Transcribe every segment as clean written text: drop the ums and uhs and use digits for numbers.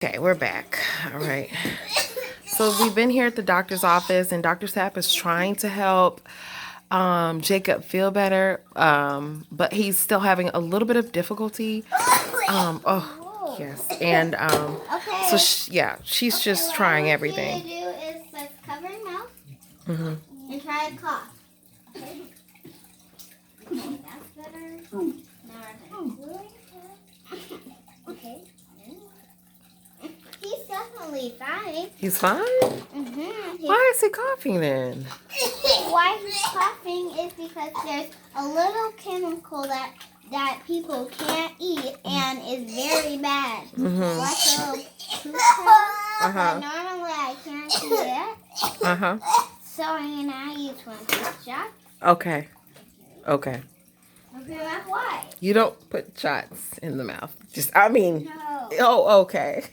Okay, we're back. All right. So we've been here at the doctor's office, and Dr. Sapp is trying to help Jacob feel better, but he's still having a little bit of difficulty. Oh, yes. And so, she's just trying everything. What you do is let's cover your mouth and try to cough. Okay? Okay, that's better. Now we're going to okay. He's definitely fine. He's fine? Mm-hmm. Why is he coughing then? Why he's coughing is because there's a little chemical that people can't eat and is very bad. Like a little but normally I can't eat it. So I'm gonna use one of these shots. Okay. Okay. Okay, that's why. You don't put shots in the mouth. No. Oh, okay.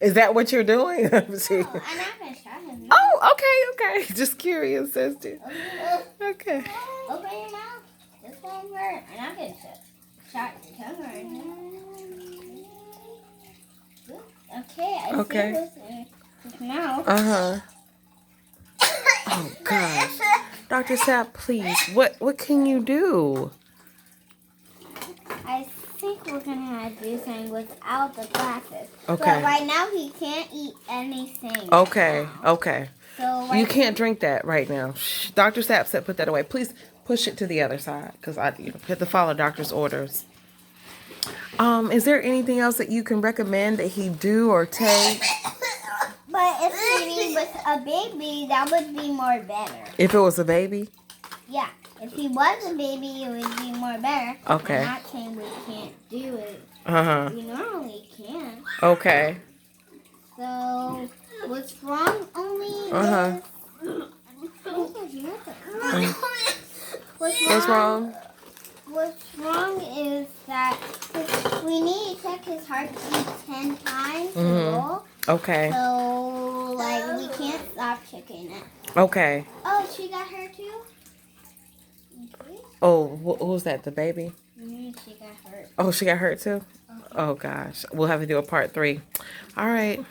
Is that what you're doing? No, I'm not gonna shot him. Oh, okay. Just curious, sister. Okay. Open your mouth. This won't hurt. I'm not gonna shot your tongue right now. Okay, I see this in his mouth. Oh gosh. Dr. Sapp, please. What can you do? I think we're gonna have to do something without the glasses. Okay. But right now he can't eat anything. Okay. Now. Okay. So You can't drink that right now. Shh. Dr. Sapp said put that away. Please push it to the other side because I have to follow doctor's orders. Is there anything else that you can recommend that he do or take? But if he was a baby, that would be more better. If it was a baby? Yeah. If he was a baby, it would be more better. Okay. I'm not saying we can't do it. We normally can. Okay. So, what's wrong only is... What's wrong? What's wrong is that we need to check his heartbeat 10 times to roll. Okay. So, like, we can't stop checking it. Okay. Oh, she got her too? Okay. Oh, what was that? The baby? She got hurt. Oh, she got hurt too? Oh, gosh. We'll have to do a part 3. All right.